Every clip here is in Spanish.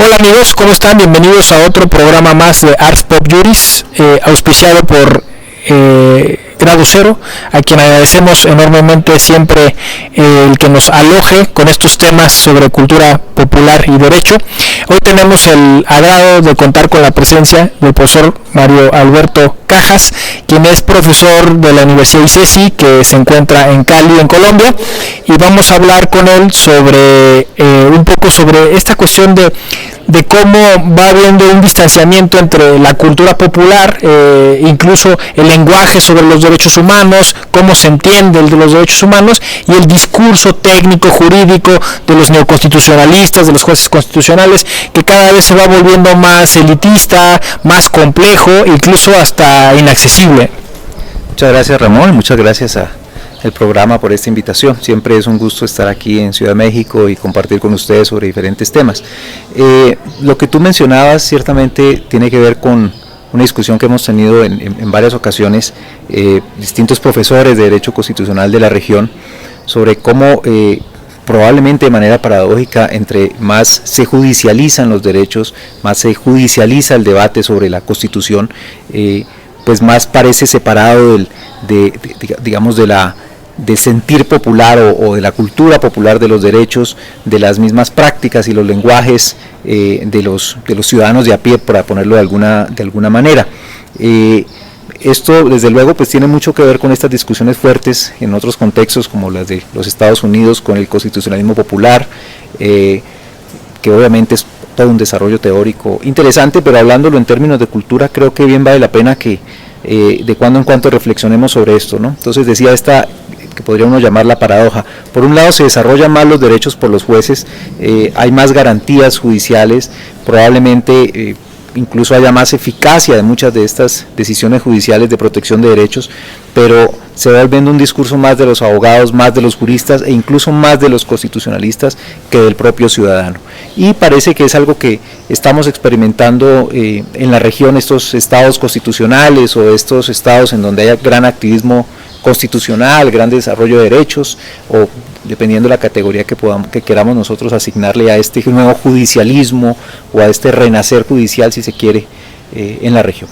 Hola amigos, ¿cómo están? Bienvenidos a otro programa más de Ars Pop Juris, auspiciado por Grado Cero, a quien agradecemos enormemente siempre el que nos aloje con estos temas sobre cultura popular y derecho. Hoy tenemos el agrado de contar con la presencia del profesor Mario Alberto Cajas, quien es profesor de la Universidad ICESI, que se encuentra en Cali, en Colombia, y vamos a hablar con él sobre un poco sobre esta cuestión de cómo va habiendo un distanciamiento entre la cultura popular, incluso el lenguaje sobre los derechos humanos, cómo se entiende el de los derechos humanos, y el discurso técnico, jurídico de los neoconstitucionalistas, de los jueces constitucionales, que cada vez se va volviendo más elitista, más complejo, incluso hasta inaccesible. Muchas gracias, Ramón, muchas gracias el programa por esta invitación. Siempre es un gusto estar aquí en Ciudad de México y compartir con ustedes sobre diferentes temas. Lo que tú mencionabas ciertamente tiene que ver con una discusión que hemos tenido en varias ocasiones, distintos profesores de Derecho Constitucional de la región, sobre cómo probablemente de manera paradójica, entre más se judicializan los derechos, más se judicializa el debate sobre la Constitución, pues más parece separado del sentir popular o de la cultura popular de los derechos, de las mismas prácticas y los lenguajes de los ciudadanos de a pie, para ponerlo de alguna manera. Esto desde luego pues tiene mucho que ver con estas discusiones fuertes en otros contextos, como las de los Estados Unidos con el constitucionalismo popular, que obviamente es todo un desarrollo teórico interesante, pero hablándolo en términos de cultura, creo que bien vale la pena que de cuando en cuando reflexionemos sobre esto, ¿no? Entonces decía esta, que podría uno llamar la paradoja: por un lado se desarrollan más los derechos por los jueces, hay más garantías judiciales, probablemente incluso haya más eficacia de muchas de estas decisiones judiciales de protección de derechos, pero se va volviendo un discurso más de los abogados, más de los juristas e incluso más de los constitucionalistas que del propio ciudadano. Y parece que es algo que estamos experimentando en la región, estos estados constitucionales o estos estados en donde haya gran activismo constitucional, gran desarrollo de derechos, o dependiendo de la categoría que queramos nosotros asignarle a este nuevo judicialismo o a este renacer judicial, si se quiere, en la región.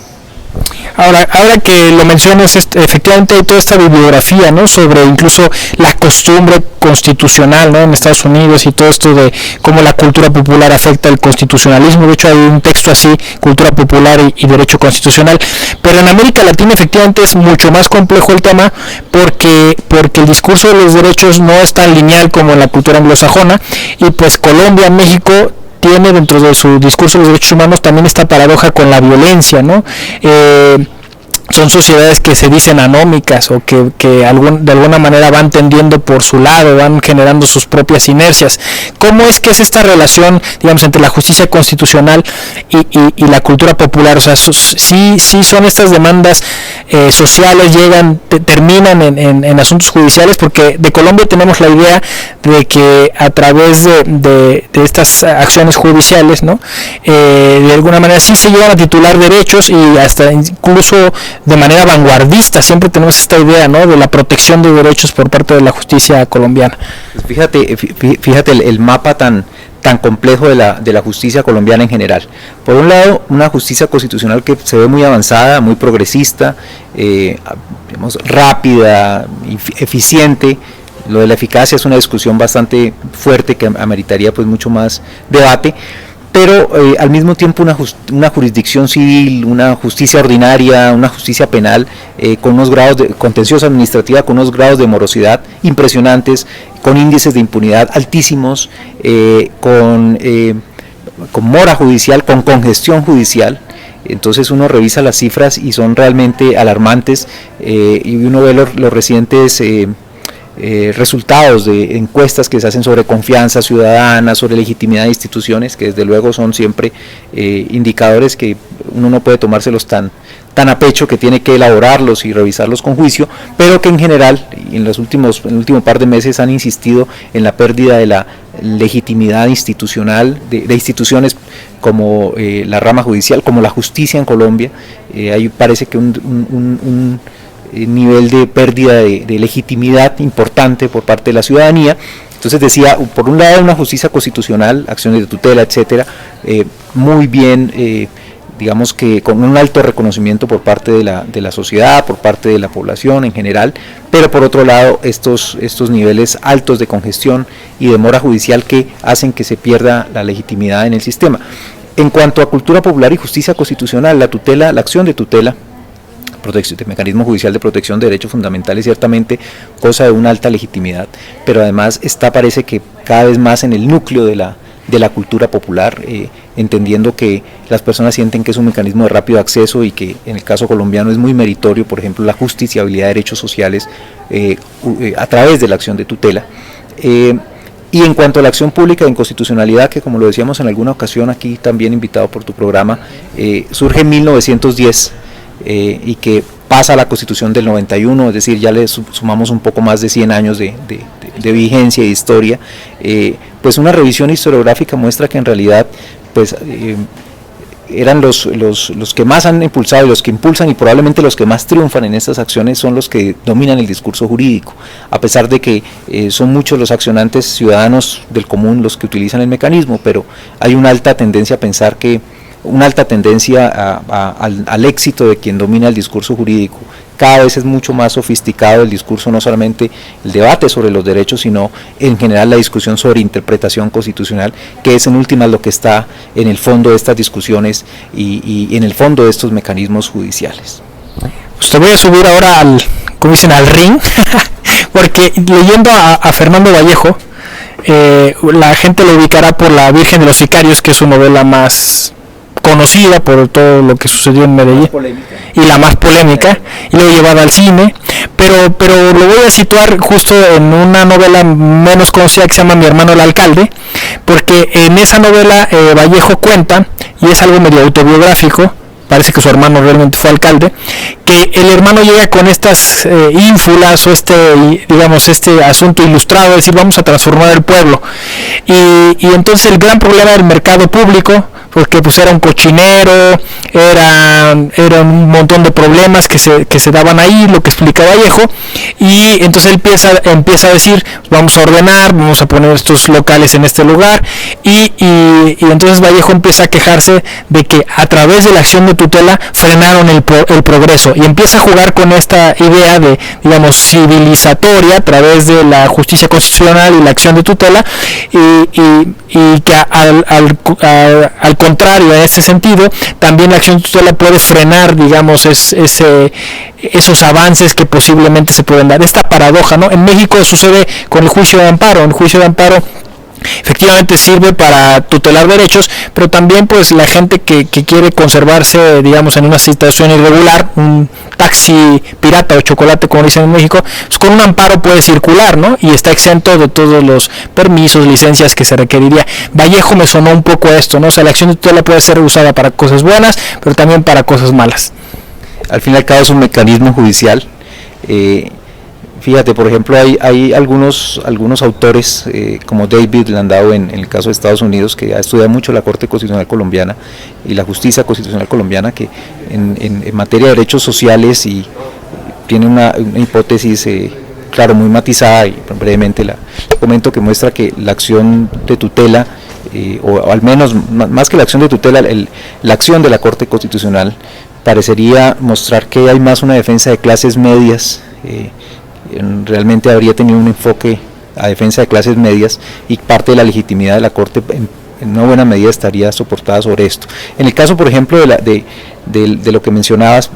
Ahora que lo mencionas, efectivamente hay toda esta bibliografía, ¿no?, sobre incluso la costumbre constitucional, ¿no?, en Estados Unidos, y todo esto de cómo la cultura popular afecta el constitucionalismo. De hecho hay un texto así, Cultura Popular y Derecho Constitucional. Pero en América Latina efectivamente es mucho más complejo el tema, porque el discurso de los derechos no es tan lineal como en la cultura anglosajona, y pues Colombia, México, tiene dentro de su discurso de los derechos humanos también esta paradoja con la violencia, ¿no? Son sociedades que se dicen anómicas, o que de alguna manera van tendiendo por su lado, van generando sus propias inercias. ¿Cómo es que es esta relación, digamos, entre la justicia constitucional y la cultura popular? O sea, sí son estas demandas sociales, terminan en asuntos judiciales, porque de Colombia tenemos la idea de que a través de estas acciones judiciales, ¿no?, de alguna manera sí se llegan a titular derechos, y hasta incluso de manera vanguardista siempre tenemos esta idea, ¿no?, de la protección de derechos por parte de la justicia colombiana. Fíjate el mapa tan complejo de la justicia colombiana en general. Por un lado, una justicia constitucional que se ve muy avanzada, muy progresista, digamos, rápida, eficiente. Lo de la eficacia es una discusión bastante fuerte que ameritaría pues mucho más debate, pero al mismo tiempo una jurisdicción civil, una justicia ordinaria, una justicia penal, con unos grados de contencioso administrativa, con unos grados de morosidad impresionantes, con índices de impunidad altísimos, con mora judicial, con congestión judicial. Entonces uno revisa las cifras y son realmente alarmantes, y uno ve los recientes resultados de encuestas que se hacen sobre confianza ciudadana, sobre legitimidad de instituciones, que desde luego son siempre indicadores que uno no puede tomárselos tan a pecho, que tiene que elaborarlos y revisarlos con juicio, pero que en general, en el último par de meses han insistido en la pérdida de la legitimidad institucional de instituciones como la rama judicial, como la justicia en Colombia. Ahí parece que un nivel de pérdida de legitimidad importante por parte de la ciudadanía. Entonces decía, por un lado una justicia constitucional, acciones de tutela, etcétera, muy bien, digamos que con un alto reconocimiento por parte de la sociedad, por parte de la población en general, pero por otro lado estos niveles altos de congestión y demora judicial que hacen que se pierda la legitimidad en el sistema. En cuanto a cultura popular y justicia constitucional, la tutela, la acción de tutela, de mecanismo judicial de protección de derechos fundamentales, ciertamente cosa de una alta legitimidad, pero además parece que cada vez más en el núcleo de la cultura popular, entendiendo que las personas sienten que es un mecanismo de rápido acceso y que en el caso colombiano es muy meritorio, por ejemplo, la justiciabilidad de derechos sociales a través de la acción de tutela. Y en cuanto a la acción pública de inconstitucionalidad, que como lo decíamos en alguna ocasión aquí también invitado por tu programa, surge en 1910 y que pasa a la Constitución del 91, es decir, ya le sumamos un poco más de 100 años de vigencia y de historia. Pues una revisión historiográfica muestra que en realidad pues eran los que más han impulsado y los que impulsan y probablemente los que más triunfan en estas acciones son los que dominan el discurso jurídico, a pesar de que son muchos los accionantes ciudadanos del común los que utilizan el mecanismo, pero hay una alta tendencia a pensar que al éxito de quien domina el discurso jurídico. Cada vez es mucho más sofisticado el discurso, no solamente el debate sobre los derechos, sino en general la discusión sobre interpretación constitucional, que es en últimas lo que está en el fondo de estas discusiones y en el fondo de estos mecanismos judiciales. Pues te voy a subir ahora como dicen, al ring, porque leyendo a Fernando Vallejo, la gente lo ubicará por La Virgen de los Sicarios, que es su novela más conocida por todo lo que sucedió en Medellín y la más polémica, y luego llevada al cine, pero lo voy a situar justo en una novela menos conocida que se llama Mi hermano el alcalde, porque en esa novela Vallejo cuenta, y es algo medio autobiográfico, parece que su hermano realmente fue alcalde, que el hermano llega con estas ínfulas o este asunto ilustrado, es decir, vamos a transformar el pueblo, y entonces el gran problema del mercado público, porque pues era un cochinero, era un montón de problemas que se daban ahí, lo que explica Vallejo, y entonces él empieza a decir, vamos a ordenar, vamos a poner estos locales en este lugar, y entonces Vallejo empieza a quejarse de que a través de la acción de tutela frenaron el progreso, y empieza a jugar con esta idea de, digamos, civilizatoria a través de la justicia constitucional y la acción de tutela, y que al contrario, en este sentido, también la acción de tutela puede frenar, digamos, esos avances que posiblemente se pueden dar. Esta paradoja, ¿no? En México sucede con el juicio de amparo. El juicio de amparo efectivamente sirve para tutelar derechos, pero también pues la gente que quiere conservarse, digamos, en una situación irregular, un taxi pirata o chocolate como dicen en México, pues con un amparo puede circular, ¿no? Y está exento de todos los permisos, licencias que se requeriría. Vallejo me sonó un poco esto, ¿no? O sea, la acción de tutela puede ser usada para cosas buenas, pero también para cosas malas. Al fin y al cabo es un mecanismo judicial. Fíjate, por ejemplo, hay algunos autores como David Landau en el caso de Estados Unidos, que ha estudiado mucho la Corte Constitucional Colombiana y la justicia constitucional colombiana, que en materia de derechos sociales y tiene una hipótesis, claro, muy matizada, y brevemente la comento, que muestra que la acción de tutela, o al menos más que la acción de tutela, la acción de la Corte Constitucional parecería mostrar que hay más una defensa de clases medias. Realmente habría tenido un enfoque a defensa de clases medias, y parte de la legitimidad de la Corte en una buena medida estaría soportada sobre esto. En el caso, por ejemplo, de lo que mencionabas,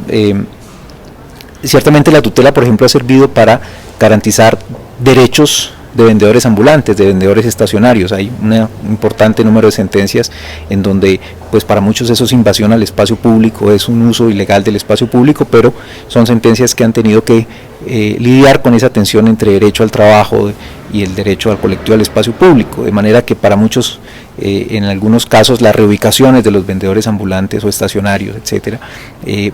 ciertamente la tutela, por ejemplo, ha servido para garantizar derechos de vendedores ambulantes, de vendedores estacionarios. Hay un importante número de sentencias en donde pues para muchos eso es invasión al espacio público, es un uso ilegal del espacio público, pero son sentencias que han tenido que lidiar con esa tensión entre derecho al trabajo y el derecho al colectivo al espacio público, de manera que para muchos, en algunos casos, las reubicaciones de los vendedores ambulantes o estacionarios, etcétera,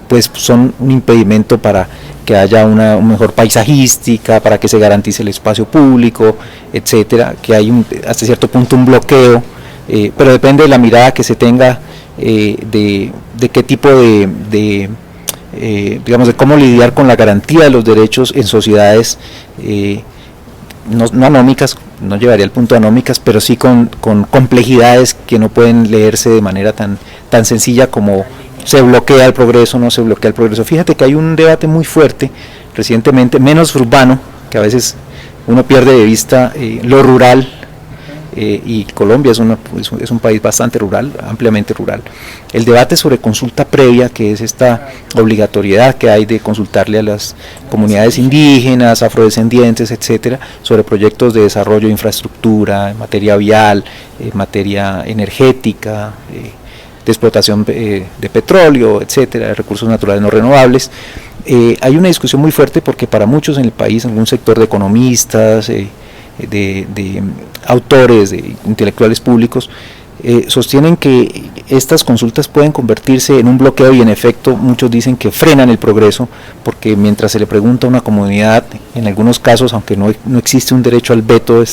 pues son un impedimento para que haya una mejor paisajística, para que se garantice el espacio público, etcétera, que hay hasta cierto punto un bloqueo, pero depende de la mirada que se tenga de qué tipo digamos, de cómo lidiar con la garantía de los derechos en sociedades no anómicas, no llevaría al punto de anómicas, pero sí con complejidades que no pueden leerse de manera tan sencilla como se bloquea el progreso, no se bloquea el progreso. Fíjate que hay un debate muy fuerte recientemente, menos urbano, que a veces uno pierde de vista lo rural, y Colombia es un país bastante rural, ampliamente rural. El debate sobre consulta previa, que es esta obligatoriedad que hay de consultarle a las comunidades indígenas, afrodescendientes, etcétera, sobre proyectos de desarrollo de infraestructura, en materia vial, en materia energética, de explotación de petróleo, etcétera, de recursos naturales no renovables. Hay una discusión muy fuerte porque para muchos en el país, algún sector de economistas, de autores, de intelectuales públicos, sostienen que estas consultas pueden convertirse en un bloqueo y en efecto muchos dicen que frenan el progreso, porque mientras se le pregunta a una comunidad, en algunos casos, aunque no existe un derecho al veto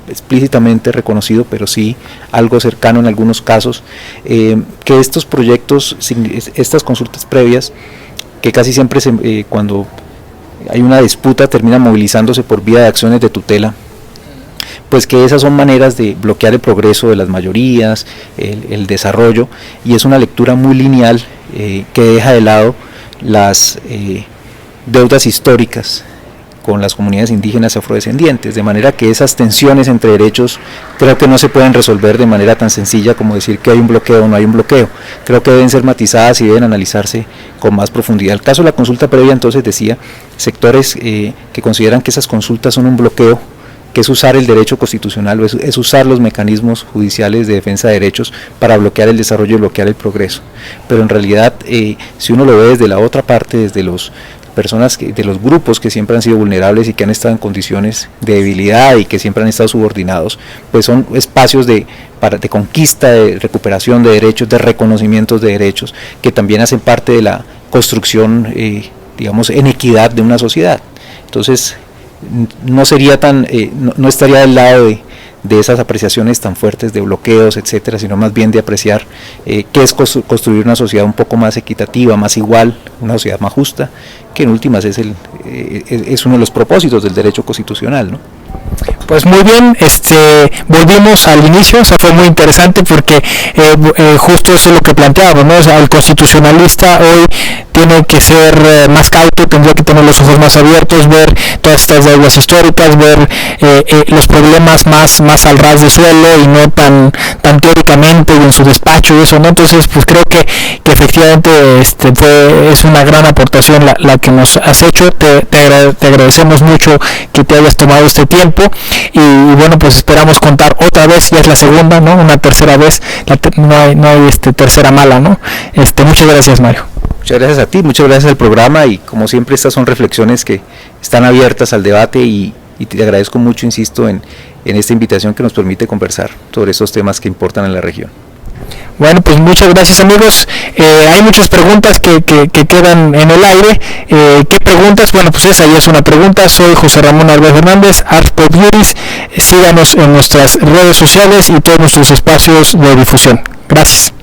explícitamente reconocido, pero sí algo cercano en algunos casos, que estos proyectos, estas consultas previas, que casi siempre cuando hay una disputa terminan movilizándose por vía de acciones de tutela, pues que esas son maneras de bloquear el progreso de las mayorías, el desarrollo, y es una lectura muy lineal que deja de lado las deudas históricas con las comunidades indígenas y afrodescendientes, de manera que esas tensiones entre derechos creo que no se pueden resolver de manera tan sencilla como decir que hay un bloqueo o no hay un bloqueo. Creo que deben ser matizadas y deben analizarse con más profundidad. El caso de la consulta previa, entonces, decía, sectores que consideran que esas consultas son un bloqueo, que es usar el derecho constitucional, es usar los mecanismos judiciales de defensa de derechos para bloquear el desarrollo y bloquear el progreso. Pero en realidad, si uno lo ve desde la otra parte, desde los grupos que siempre han sido vulnerables y que han estado en condiciones de debilidad y que siempre han estado subordinados, pues son espacios de conquista, de recuperación de derechos, de reconocimientos de derechos, que también hacen parte de la construcción, digamos, en equidad de una sociedad. Entonces, no sería no estaría del lado de esas apreciaciones tan fuertes de bloqueos, etcétera, sino más bien de apreciar qué es construir una sociedad un poco más equitativa, más igual, una sociedad más justa, que en últimas es uno de los propósitos del derecho constitucional, ¿no? Pues muy bien, volvimos al inicio, o sea, fue muy interesante porque justo eso es lo que planteábamos, ¿no? O sea, el constitucionalista hoy tiene que ser más cauto, tendría que tener los ojos más abiertos, ver todas estas deudas históricas, ver los problemas más al ras de suelo y no tan teóricamente y en su despacho y eso, ¿no? Entonces, pues creo que efectivamente es una gran aportación la que nos has hecho. Te agradecemos mucho que te hayas tomado este tiempo y bueno, pues esperamos contar otra vez, ya es la segunda, ¿no? Una tercera vez, no hay tercera mala, ¿no? Muchas gracias, Mario. Muchas gracias a ti, muchas gracias al programa y como siempre estas son reflexiones que están abiertas al debate y te agradezco mucho, insisto, en esta invitación que nos permite conversar sobre estos temas que importan en la región. Bueno, pues muchas gracias, amigos. Hay muchas preguntas que quedan en el aire. ¿Qué preguntas? Bueno, pues esa ya es una pregunta. Soy José Ramón Álvarez Hernández, Art4Beauties. Síganos en nuestras redes sociales y todos nuestros espacios de difusión. Gracias.